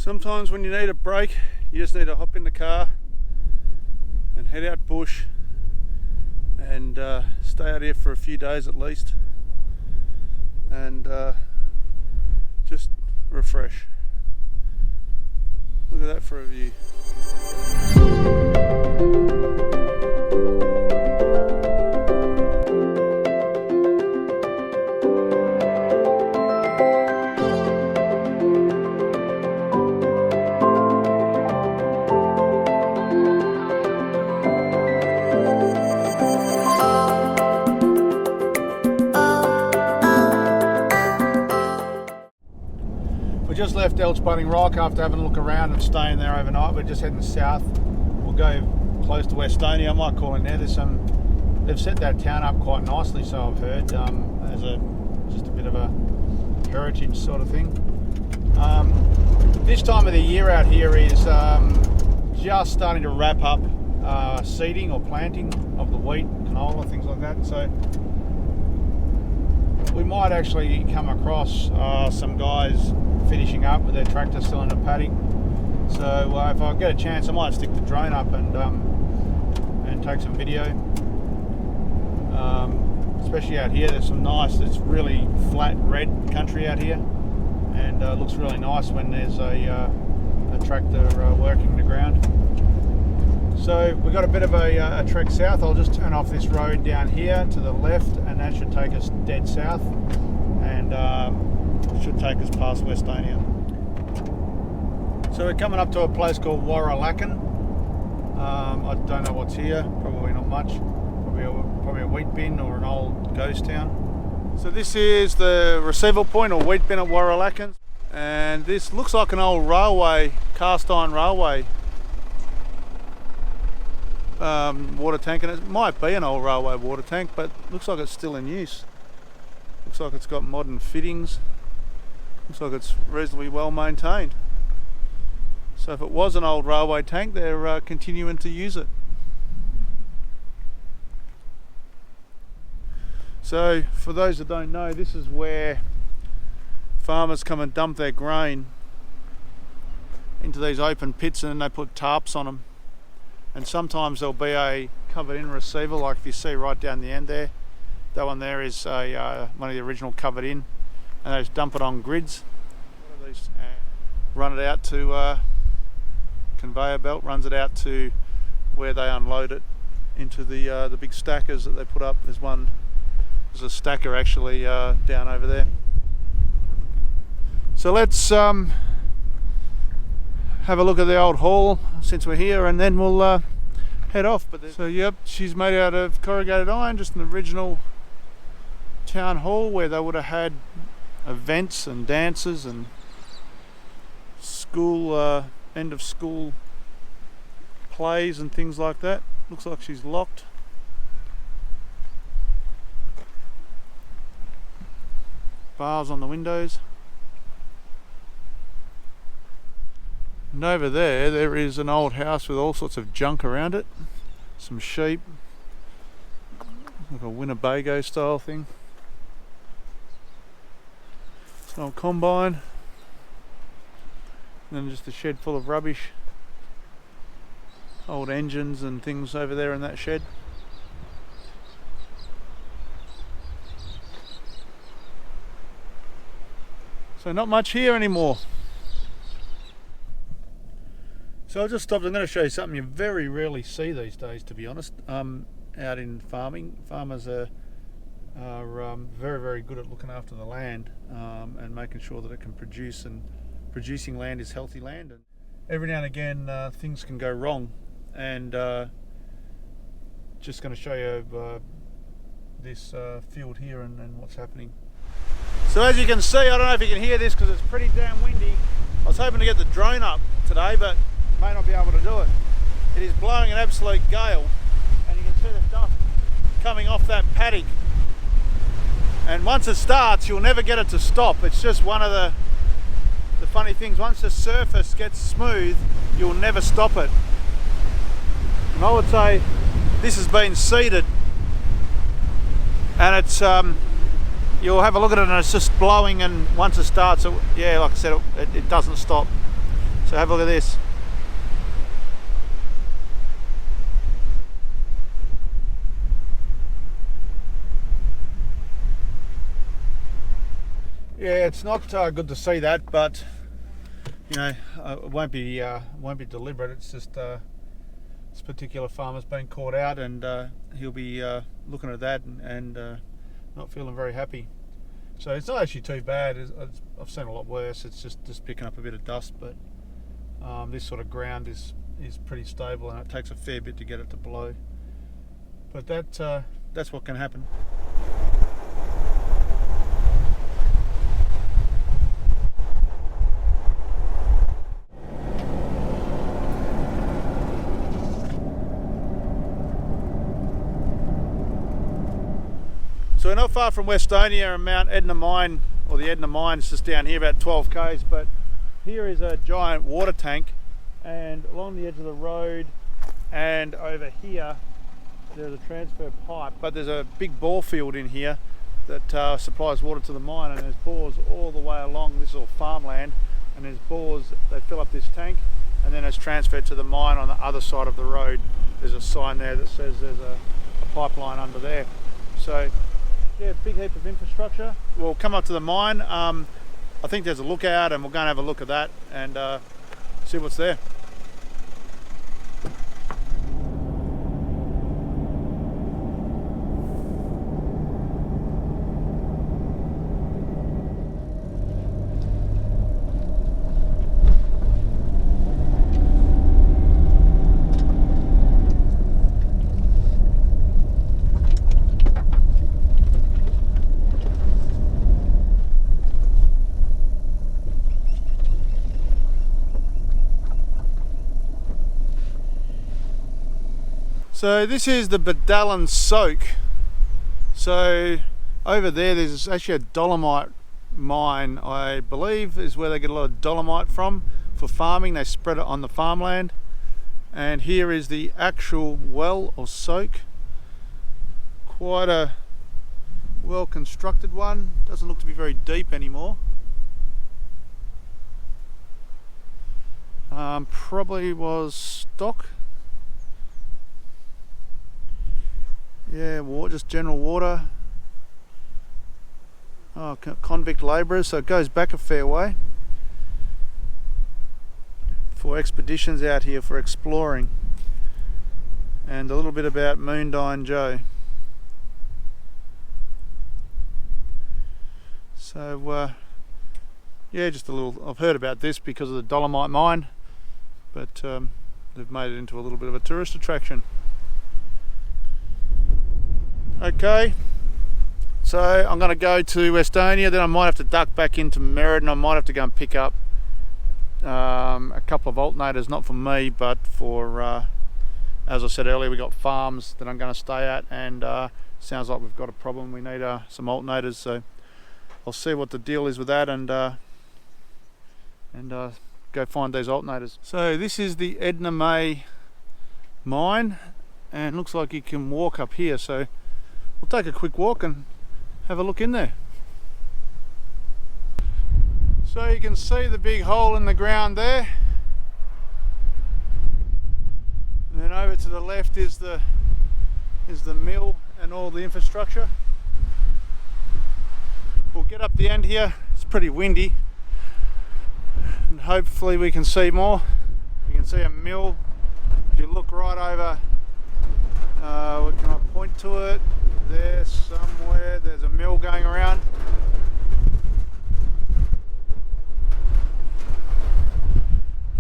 Sometimes when you need a break, you just need to hop in the car and head out bush and stay out here for a few days at least, and just refresh. Look at that for a view. We just left Elchbutting Rock after having a look around and staying there overnight. We're just heading south. We'll go close to Westonia. I might call in there. They've set that town up quite nicely, so I've heard, as just a bit of a heritage sort of thing. This time of the year out here is just starting to wrap up seeding or planting of the wheat, canola, things like that. So we might actually come across some guys finishing up with their tractor still in the paddock. So if I get a chance, I might stick the drone up and take some video. Especially out here, there's some nice, it's really flat red country out here, and it looks really nice when there's a tractor working the ground. So we've got a bit of a trek south. I'll just turn off this road down here to the left, and that should take us dead south, and should take us past Westonia. So we're coming up to a place called Warralakan. I don't know what's here, probably not much. Probably a wheat bin or an old ghost town. So this is the receival point or wheat bin at Warralakan, and this looks like an old railway, cast iron railway water tank, and it might be an old railway water tank, but looks like it's still in use. Looks like it's got modern fittings. Looks like it's reasonably well maintained. So if it was an old railway tank, they're continuing to use it. So for those that don't know, this is where farmers come and dump their grain into these open pits, and then they put tarps on them. And sometimes there'll be a covered in receiver, like if you see right down the end there. That one there is one of the original covered in, and they just dump it on grids. Run it out to conveyor belt, runs it out to where they unload it into the big stackers that they put up. There's a stacker actually down over there. So let's have a look at the old hall since we're here, and then we'll head off. So yep, she's made out of corrugated iron, just an original town hall where they would have had events and dances and school end of school plays and things like that. Looks like she's locked. Bars on the windows. And over there is an old house with all sorts of junk around it. Some sheep, like a Winnebago style thing. It's an old combine. And then just a shed full of rubbish. Old engines and things over there in that shed. So not much here anymore. So I just stopped. I'm going to show you something you very rarely see these days, to be honest. Out in farming, farmers are very, very good at looking after the land and making sure that it can produce, and producing land is healthy land. And every now and again things can go wrong, and just going to show you this field here and what's happening. So as you can see, I don't know if you can hear this because it's pretty damn windy. I was hoping to get the drone up today, but may not be able to do it. It is blowing an absolute gale, and you can see the dust coming off that paddock. And once it starts, you'll never get it to stop. It's just one of the funny things. Once the surface gets smooth, you'll never stop it. And I would say this has been seeded, and it's you'll have a look at it and it's just blowing, and once it starts, yeah, like I said, it doesn't stop. So have a look at this. Yeah, it's not good to see that, but you know, it won't be deliberate. It's just this particular farmer's been caught out, and he'll be looking at that and not feeling very happy. So it's not actually too bad. I've seen a lot worse. It's just picking up a bit of dust, but this sort of ground is pretty stable, and it takes a fair bit to get it to blow. But that's what can happen. So we're not far from Westonia and Mount Edna Mine, or the Edna Mine is just down here about 12 k's, but here is a giant water tank, and along the edge of the road and over here there's a transfer pipe, but there's a big bore field in here that supplies water to the mine, and there's bores all the way along. This is all farmland, and there's bores that fill up this tank, and then it's transferred to the mine on the other side of the road. There's a sign there that says there's a pipeline under there. So yeah, big heap of infrastructure. We'll come up to the mine. I think there's a lookout, and we'll go and have a look at that and see what's there. So this is the Badallan Soak. So over there's actually a dolomite mine, I believe, is where they get a lot of dolomite from for farming. They spread it on the farmland. And here is the actual well or soak. Quite a well constructed one. Doesn't look to be very deep anymore. Probably was stock. Yeah, water, just general water. Oh, convict labourers, so it goes back a fair way for expeditions out here for exploring. And a little bit about Moondyne Joe. So yeah, just a little. I've heard about this because of the dolomite mine, but they've made it into a little bit of a tourist attraction. Okay, so I'm going to go to Westonia, then I might have to duck back into Meriden. I might have to go and pick up a couple of alternators, not for me, but for, as I said earlier, we got farms that I'm going to stay at, and sounds like we've got a problem. We need some alternators, so I'll see what the deal is with that, and go find these alternators. So this is the Edna Mae Mine, and looks like you can walk up here, so we'll take a quick walk and have a look in there. So you can see the big hole in the ground there. And then over to the left is the mill and all the infrastructure. We'll get up the end here. It's pretty windy, and hopefully we can see more. You can see a mill. If you look right over, can I point to it? There somewhere, there's a mill going around.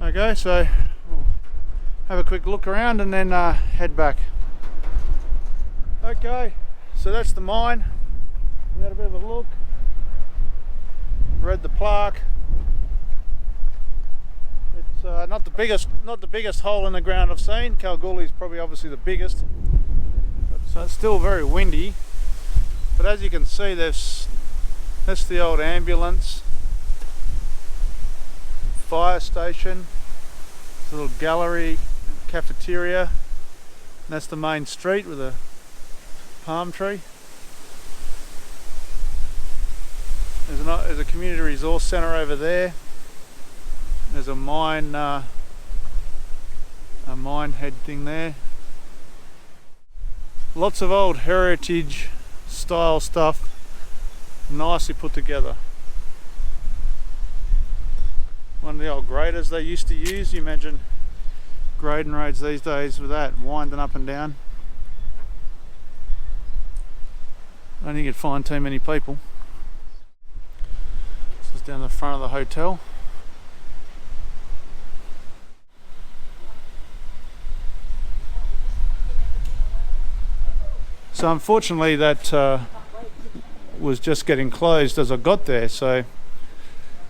Okay, so we'll have a quick look around and then head back. Okay, so that's the mine. We had a bit of a look, read the plaque. It's not the biggest hole in the ground I've seen. Kalgoorlie is probably obviously the biggest. So it's still very windy, but as you can see, that's the old ambulance, fire station, a little gallery, cafeteria, and that's the main street with a palm tree. There's a community resource centre over there. There's a mine head thing there. Lots of old heritage style stuff, nicely put together. One of the old graders they used to use. You imagine grading roads these days with that, winding up and down. I don't think you'd find too many people. This is down the front of the hotel. So unfortunately that was just getting closed as I got there, so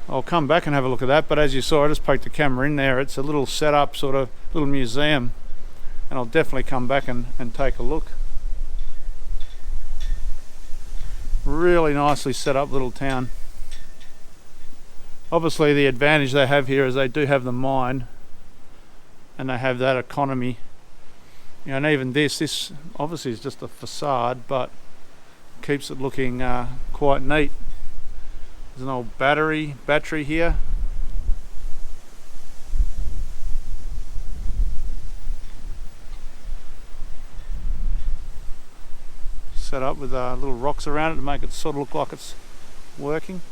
I'll come back and have a look at that. But as you saw, I just poked the camera in there. It's a little setup, sort of little museum, and I'll definitely come back and take a look. Really nicely set up little town. Obviously the advantage they have here is they do have the mine and they have that economy. You know, and even this obviously is just a facade, but keeps it looking quite neat. There's an old battery here. Set up with little rocks around it to make it sort of look like it's working.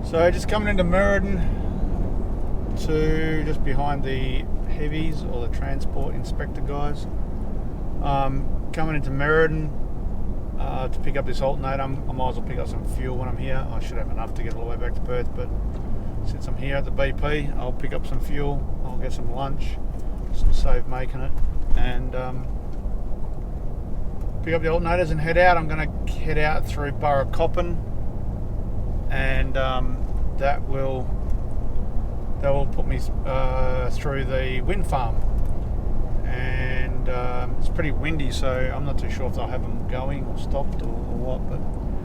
So just coming into Mukinbudin, to just behind the heavies or the transport inspector guys. Coming into Mukinbudin to pick up this alternator. I might as well pick up some fuel when I'm here. I should have enough to get all the way back to Perth, but since I'm here at the BP, I'll pick up some fuel, I'll get some lunch, just to save making it, and pick up the alternators and head out. I'm going to head out through Burracoppin, and that will put me through the wind farm, and it's pretty windy, so I'm not too sure if they'll have them going or stopped or what, but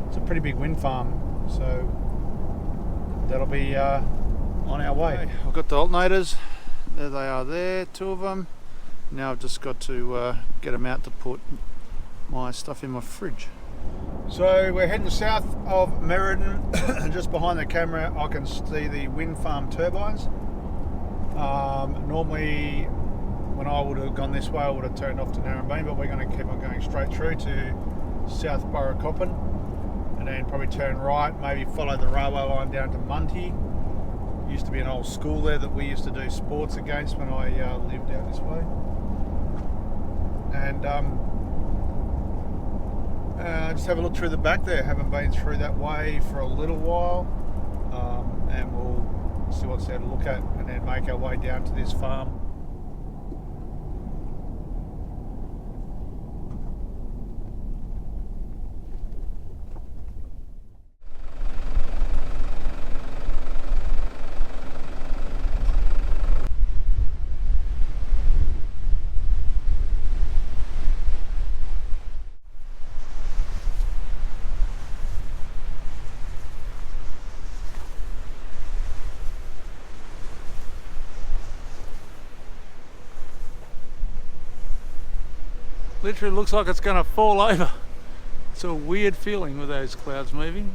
it's a pretty big wind farm, so that'll be on our way. Okay, I've got the alternators, there they are there, 2 of them. Now I've just got to get them out to put my stuff in my fridge. So we're heading south of Mukinbudin. Just behind the camera I can see the wind farm turbines. Normally when I would have gone this way I would have turned off to Narrabeen, but we're going to keep on going straight through to South Burracoppin and then probably turn right, maybe follow the railway line down to Monty. Used to be an old school there that we used to do sports against when I lived out this way. And just have a look through the back there. Haven't been through that way for a little while, and we'll see what's there to look at and then make our way down to this farm. Literally looks like it's going to fall over. It's a weird feeling with those clouds moving.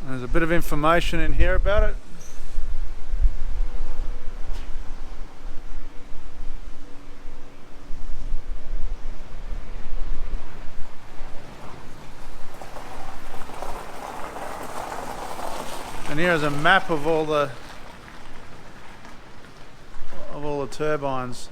There's a bit of information in here about it. And here's a map of all the turbines.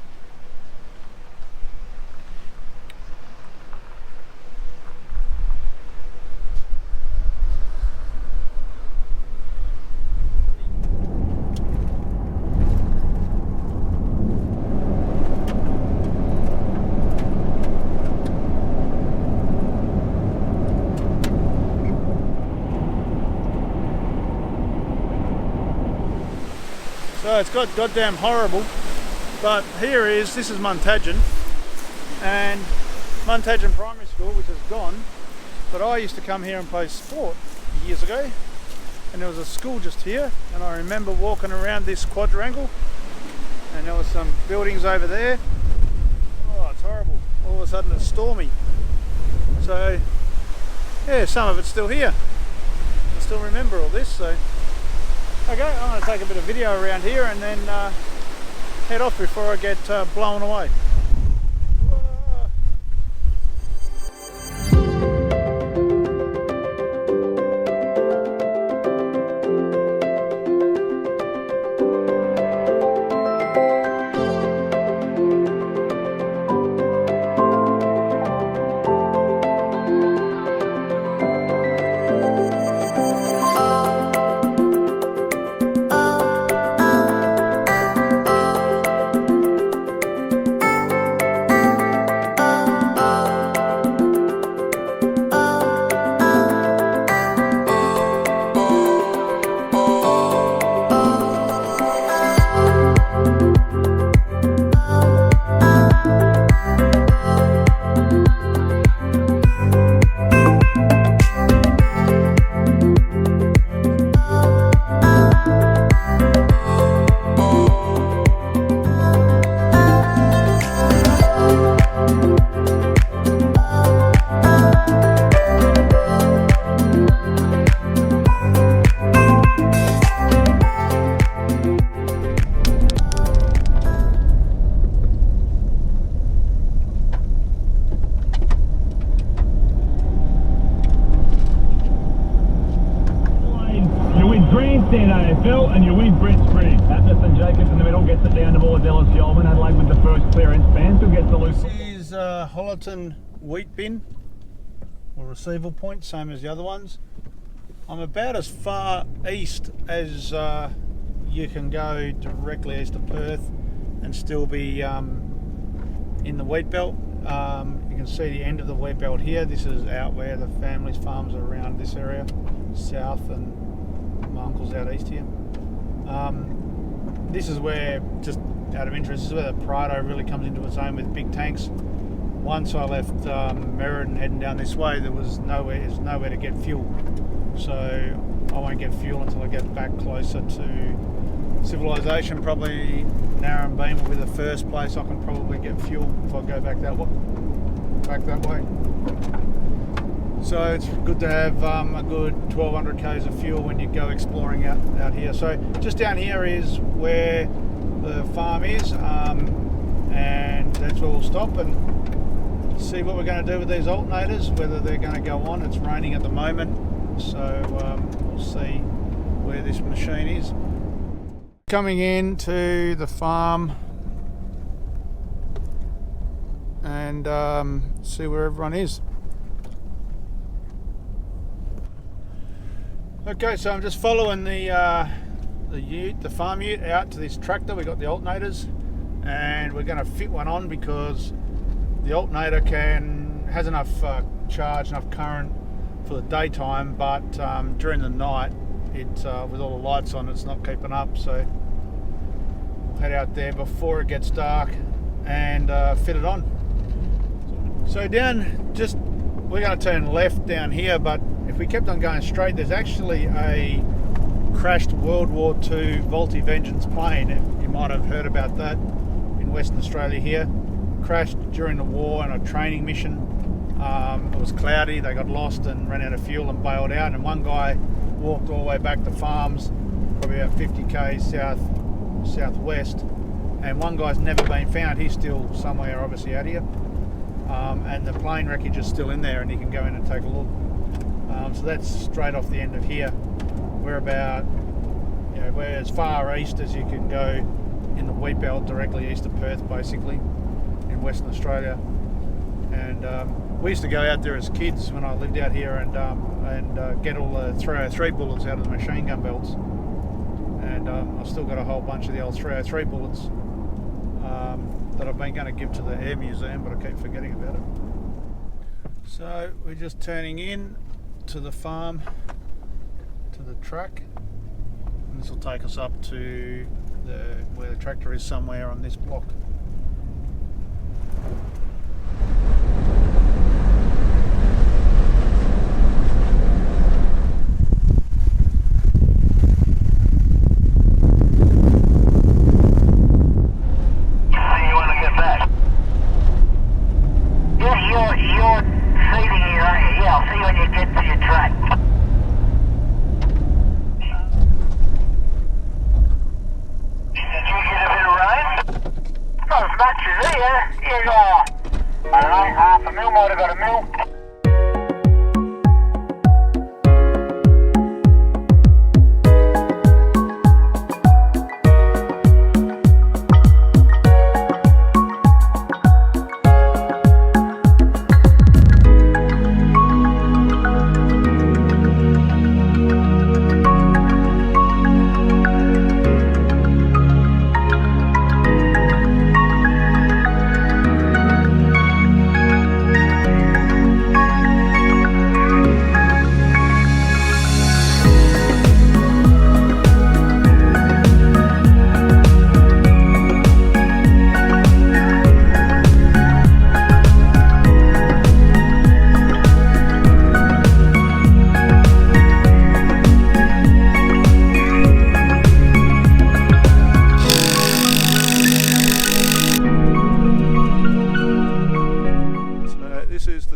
So it's got goddamn horrible. But this is Muntagin, and Muntagin Primary School, which is gone, but I used to come here and play sport years ago, and there was a school just here, and I remember walking around this quadrangle and there was some buildings over there. Oh, it's horrible. All of a sudden it's stormy. So yeah, some of it's still here. I still remember all this. So okay, I'm going to take a bit of video around here and then head off before I get blown away. And your wind Brits free. Atherton Jacobs in the middle gets it down to Mordellis Yeoman. Adelaide with the first clearance. Mansfield gets the loose. This is Hollerton wheat bin or receival point, same as the other ones. I'm about as far east as you can go directly east of Perth and still be in the Wheatbelt. You can see the end of the Wheatbelt here. This is out where the family's farms are around this area, south, and my uncle's out east here. This is where, just out of interest, this is where the Prado really comes into its own with big tanks. Once I left Meriden heading down this way, there's nowhere to get fuel. So I won't get fuel until I get back closer to civilization. Probably Narrabeen will be the first place I can probably get fuel if I go back that way. So it's good to have a good 1200 k's of fuel when you go exploring out here. So just down here is where the farm is, and that's where we'll stop and see what we're going to do with these alternators, whether they're going to go on. It's raining at the moment, so we'll see where this machine is. Coming into the farm and see where everyone is. Okay, so I'm just following the farm ute out to this tractor. We got the alternators, and we're going to fit one on because the alternator has enough charge, enough current for the daytime, but during the night, with all the lights on, it's not keeping up. So we'll head out there before it gets dark and fit it on. So we're going to turn left down here, but if we kept on going straight, there's actually a crashed World War II multi-vengeance plane. You might have heard about that in Western Australia here. Crashed during the war on a training mission. It was cloudy, they got lost and ran out of fuel and bailed out, and one guy walked all the way back to farms, probably about 50 k's southwest, and one guy's never been found. He's still somewhere obviously out here, and the plane wreckage is still in there, and you can go in and take a look. So that's straight off the end of here. We're we're as far east as you can go in the Wheatbelt, directly east of Perth, basically, in Western Australia. And we used to go out there as kids when I lived out here and get all the 303 bullets out of the machine gun belts. And I've still got a whole bunch of the old 303 bullets that I've been going to give to the Air Museum, but I keep forgetting about it. So we're just turning in to the farm, to the truck, and this will take us up to where the tractor is, somewhere on this block. Yeah, I don't know, half a mil, might have got a mil.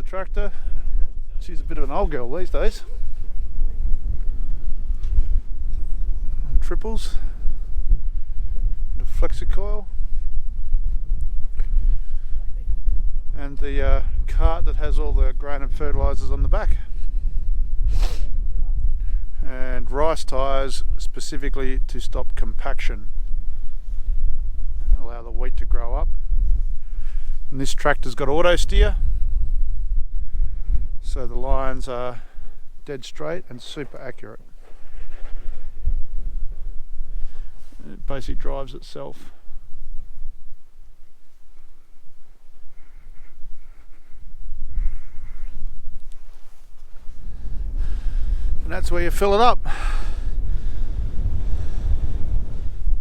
Tractor. She's a bit of an old girl these days. And triples, the flexicoil, and the cart that has all the grain and fertilisers on the back, and rice tyres specifically to stop compaction, allow the wheat to grow up. And this tractor's got auto steer, so the lines are dead straight and super accurate. It basically drives itself. And that's where you fill it up.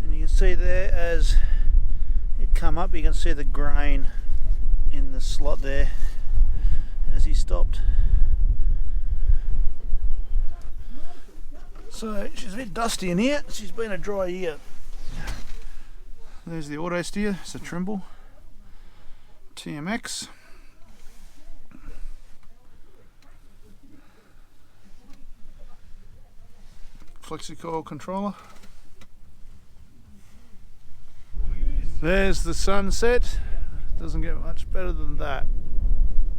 And you can see there as it come up, you can see the grain in the slot there as he stopped. So she's a bit dusty in here. She's been a dry year. There's the auto steer. It's a Trimble TMX. Flexicoil controller. There's the sunset. Doesn't get much better than that.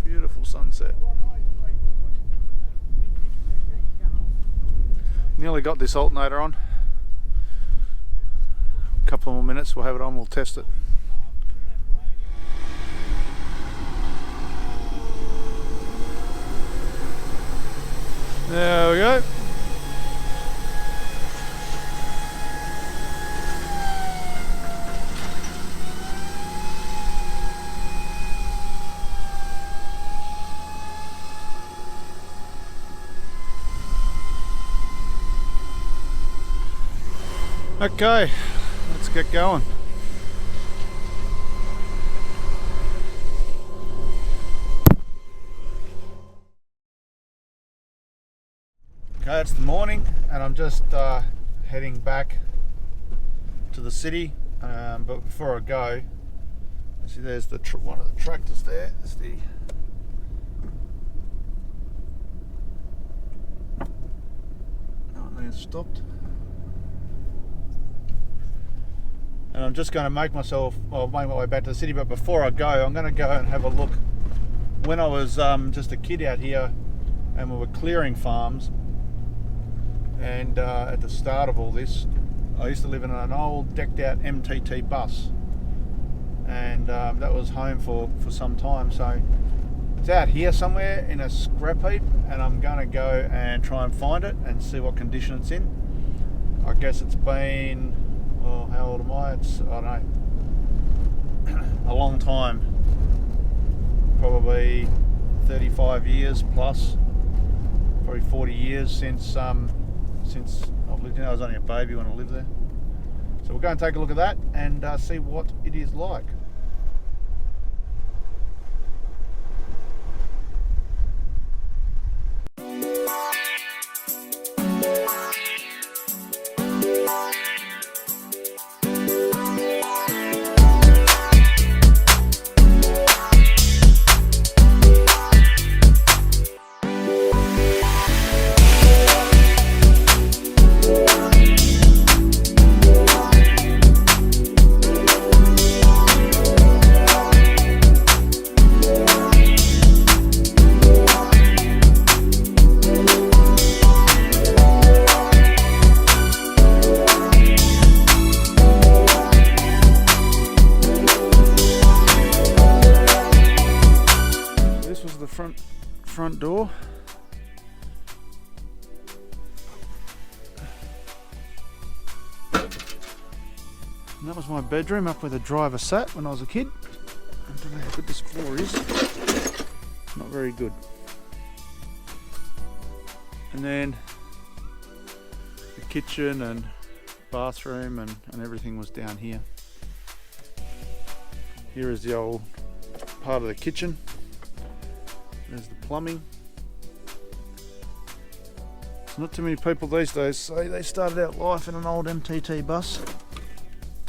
Beautiful sunset. Nearly got this alternator on. A couple more minutes, we'll have it on, we'll test it. There we go. Okay, let's get going. Okay, it's the morning and I'm just heading back to the city, but before I go, see there's the one of the tractors there. It's the it's stopped. And I'm just going to make my way back to the city, but before I go, I'm going to go and have a look. When I was just a kid out here and we were clearing farms, and at the start of all this, I used to live in an old decked out MTT bus, and that was home for some time. So it's out here somewhere in a scrap heap, and I'm going to go and try and find it and see what condition it's in. I guess it's been, well, how old am I? It's, I don't know, a long time, probably 35 years plus, probably 40 years since I've lived in. I was only a baby when I lived there. So we'll go and take a look at that and see what it is like. front door. And that was my bedroom, up where the driver sat when I was a kid. I don't know how good this floor is. Not very good. And then the kitchen and bathroom and everything was down here. Here is the old part of the kitchen. There's the plumbing. There's not too many people these days say they started out life in an old MTT bus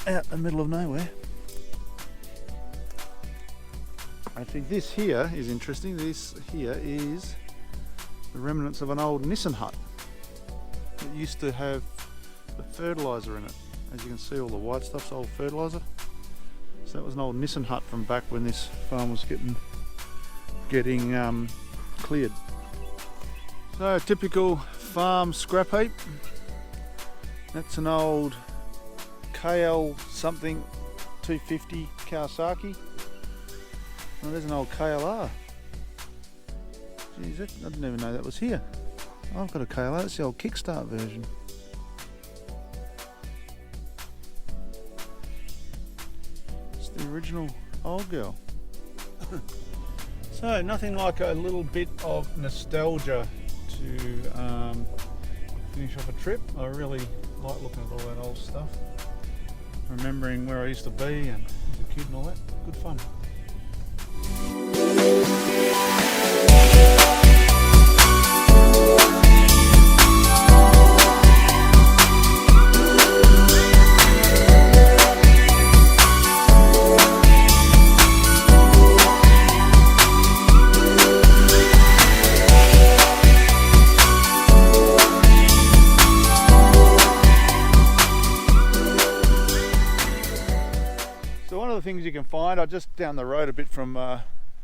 out in the middle of nowhere. I think this here is interesting. This here is the remnants of an old Nissen Hut that used to have the fertiliser in it. As you can see, all the white stuff's old fertiliser. So that was an old Nissen Hut from back when this farm was getting cleared. So typical farm scrap heap. That's an old KL something 250 Kawasaki. Oh, there's an old KLR. Jeez, I didn't even know that was here. Oh, I've got a KLR, it's the old Kickstart version. It's the original old girl. So, nothing like a little bit of nostalgia to finish off a trip. I really like looking at all that old stuff. Remembering where I used to be and as a kid and all that. Good fun. So one of the things you can find, I'm just down the road a bit from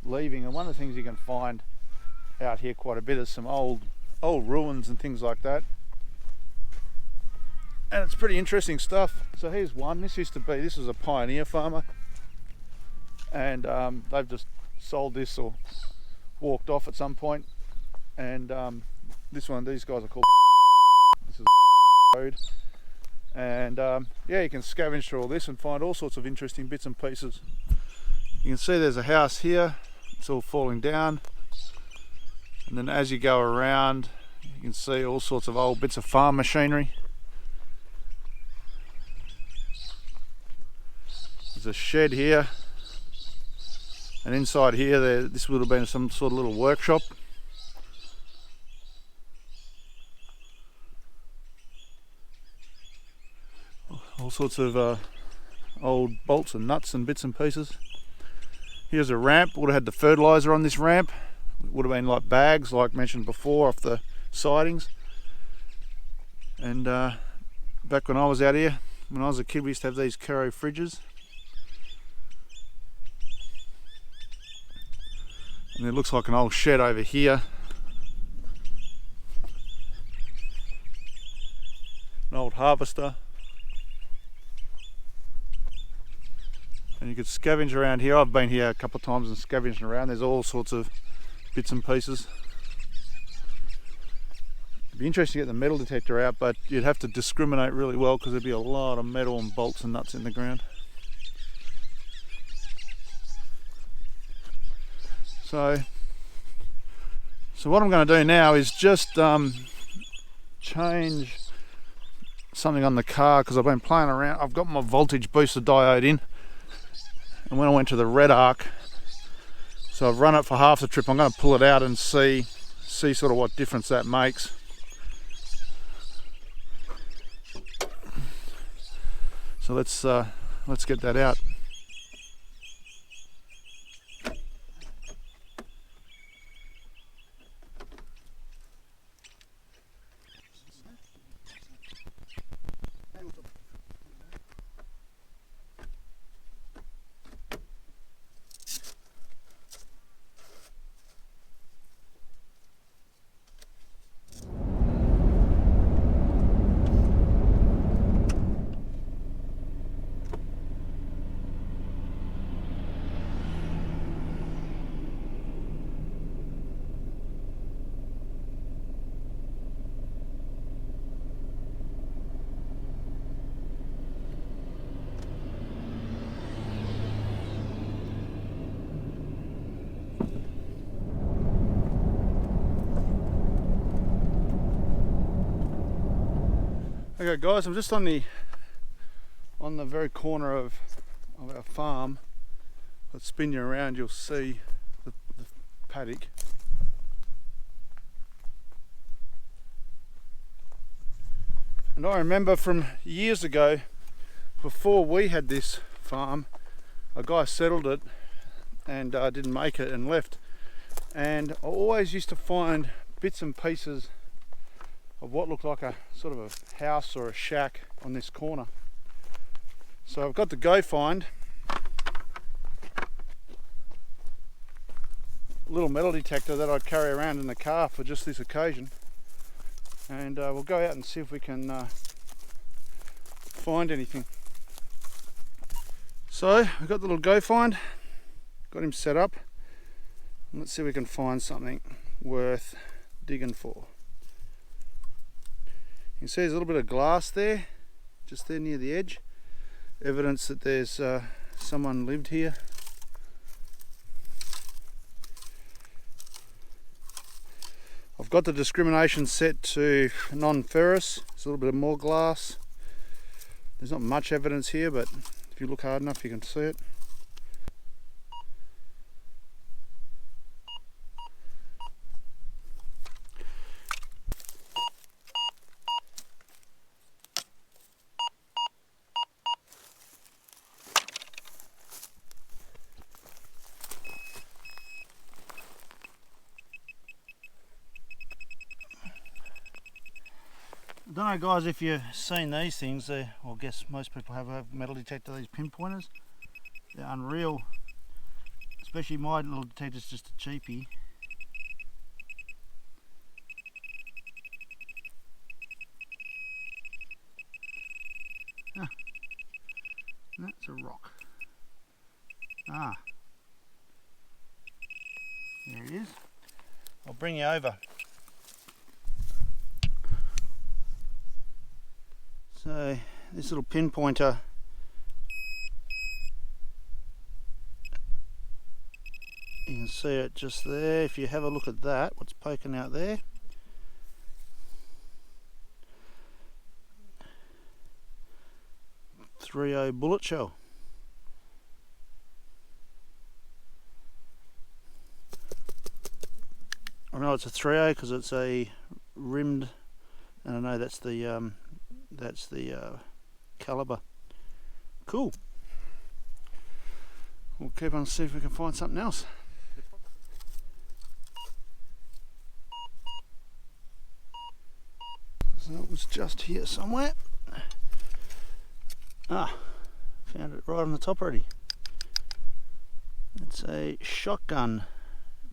leaving, and one of the things you can find out here quite a bit is some old ruins and things like that, and it's pretty interesting stuff. So here's one. This was a pioneer farmer, and they've just sold this or walked off at some point, and these guys are called this is road, and yeah, you can scavenge through all this and find all sorts of interesting bits and pieces. You can see there's a house here, it's all falling down, and then as you go around you can see all sorts of old bits of farm machinery. There's a shed here, and inside here this would have been some sort of little workshop. All sorts of old bolts and nuts and bits and pieces. Here's a ramp. Would have had the fertiliser on this ramp. It would have been like bags, like mentioned before, off the sidings. And back when I was out here, when I was a kid, we used to have these Kero fridges. And it looks like an old shed over here. An old harvester. And you could scavenge around here. I've been here a couple of times and scavenged around. There's all sorts of bits and pieces. It'd be interesting to get the metal detector out, but you'd have to discriminate really well because there'd be a lot of metal and bolts and nuts in the ground. So what I'm going to do now is just change something on the car, because I've been playing around. I've got my voltage booster diode in, and when I went to the red arc, so I've run it for half the trip. I'm going to pull it out and see sort of what difference that makes. So let's get that out. Okay guys, I'm just on the very corner of our farm. Let's spin you around, you'll see the paddock. And I remember from years ago, before we had this farm, a guy settled it and didn't make it and left. And I always used to find bits and pieces of what looked like a sort of a house or a shack on this corner. So I've got the go find, a little metal detector that I'd carry around in the car for just this occasion, and we'll go out and see if we can find anything. So I've got the little go find, got him set up, and let's see if we can find something worth digging for. You can see there's a little bit of glass there, just there near the edge. Evidence that there's someone lived here. I've got the discrimination set to non-ferrous. There's a little bit more glass. There's not much evidence here, but if you look hard enough you can see it. I don't know guys if you've seen these things, well, I guess most people have a metal detector, these pinpointers. They're unreal, especially my little detector's just a cheapie. That's a rock. There it is. I'll bring you over. So this little pinpointer you can see it just there. If you have a look at that, what's poking out there, .30 bullet shell. I know it's a .30 because it's a rimmed, and I know that's the caliber. Cool. We'll keep on see if we can find something else. So it was just here somewhere. Found it right on the top already. It's a shotgun,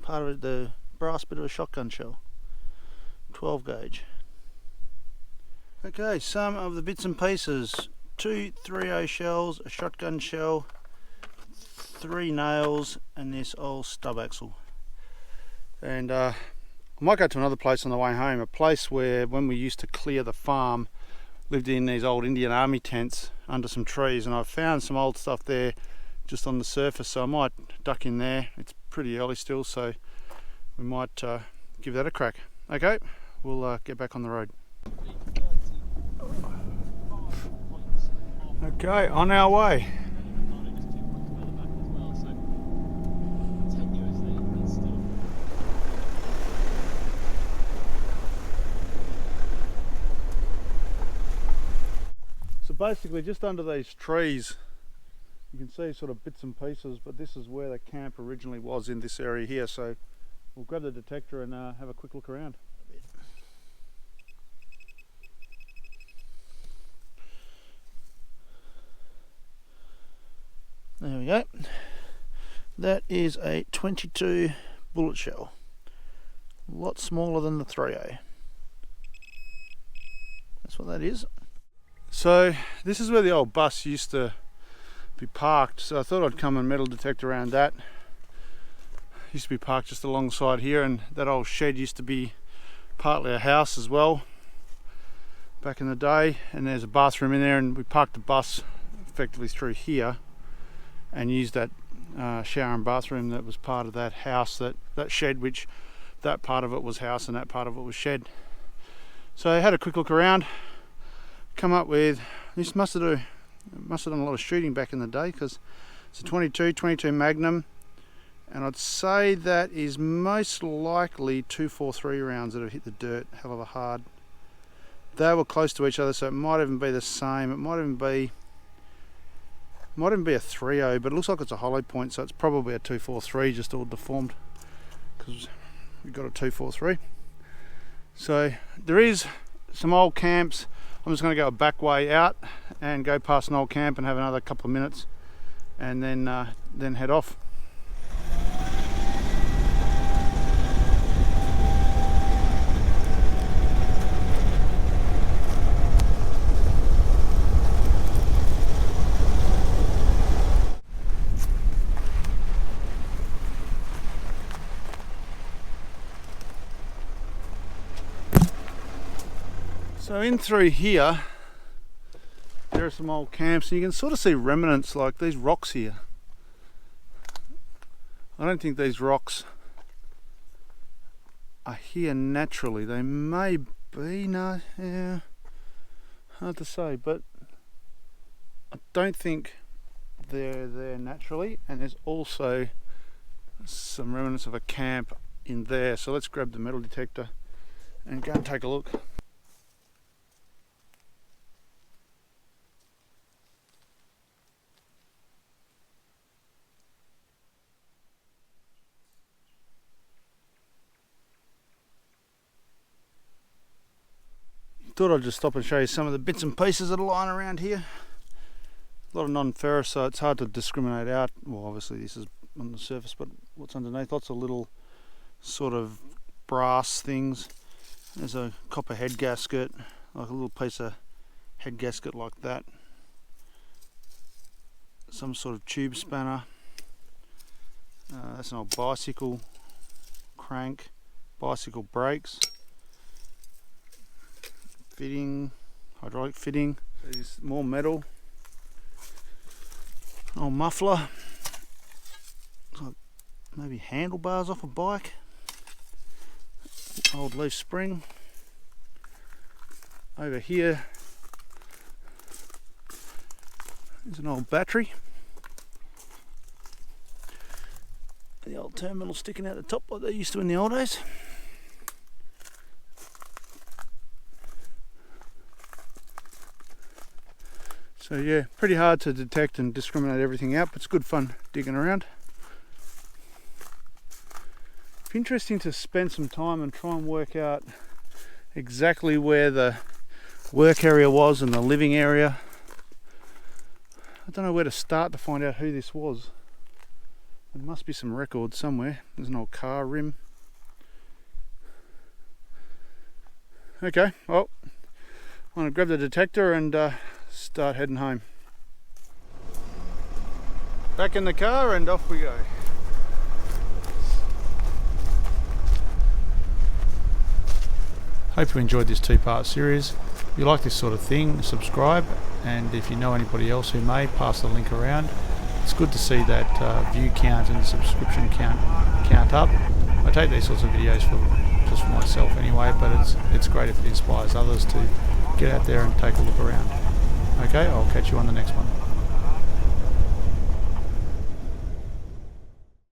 part of it, the brass bit of a shotgun shell, 12 gauge. Okay, some of the bits and pieces: 2 .30 shells, a shotgun shell, 3 nails, and this old stub axle. And I might go to another place on the way home, a place where when we used to clear the farm, lived in these old Indian Army tents under some trees, and I've found some old stuff there just on the surface, so I might duck in there. It's pretty early still, so we might give that a crack. Okay, we'll get back on the road. Okay, on our way. So basically just under these trees you can see sort of bits and pieces, but this is where the camp originally was, in this area here, so we'll grab the detector and have a quick look around. There we go. That is a 22 bullet shell. A lot smaller than the .30. That's what that is. So this is where the old bus used to be parked, so I thought I'd come and metal detect around that. Used to be parked just alongside here, and that old shed used to be partly a house as well back in the day, and there's a bathroom in there, and we parked the bus effectively through here and used that shower and bathroom that was part of that house, that shed, which that part of it was house and that part of it was shed. So I had a quick look around, come up with, this must have done a lot of shooting back in the day, because it's a 22 Magnum, and I'd say that is most likely 243 rounds that have hit the dirt hell of a hard. They were close to each other, so it might even be the same. It might even be a 3.0, but it looks like it's a hollow point, so it's probably a 243, just all deformed, because we've got a 243. So there is some old camps. I'm just going to go a back way out and go past an old camp and have another couple of minutes, and then head off. So in through here, there are some old camps, and you can sort of see remnants like these rocks here. I don't think these rocks are here naturally. They may be, no, yeah, hard to say, but I don't think they're there naturally. And there's also some remnants of a camp in there. So let's grab the metal detector and go and take a look. Thought I'd just stop and show you some of the bits and pieces that are lying around here. A lot of non-ferrous, so it's hard to discriminate out. Well, obviously this is on the surface, but what's underneath? Lots of little sort of brass things. There's a copper head gasket, like a little piece of head gasket like that. Some sort of tube spanner. That's an old bicycle crank, bicycle brakes. Fitting, hydraulic fitting. There's more metal. Old muffler. Like maybe handlebars off a bike. Old leaf spring. Over here, there's an old battery. The old terminal sticking out the top like they used to in the old days. So yeah, pretty hard to detect and discriminate everything out, but it's good fun digging around. It's interesting to spend some time and try and work out exactly where the work area was and the living area. I don't know where to start to find out who this was. There must be some records somewhere. There's an old car rim. Okay, well, I'm going to grab the detector and start heading home. Back in the car and off we go. Hope you enjoyed this two-part series. If you like this sort of thing, subscribe, and if you know anybody else who may, pass the link around. It's good to see that view count and subscription count up. I take these sorts of videos just for myself anyway, but it's great if it inspires others to get out there and take a look around. Okay, I'll catch you on the next one.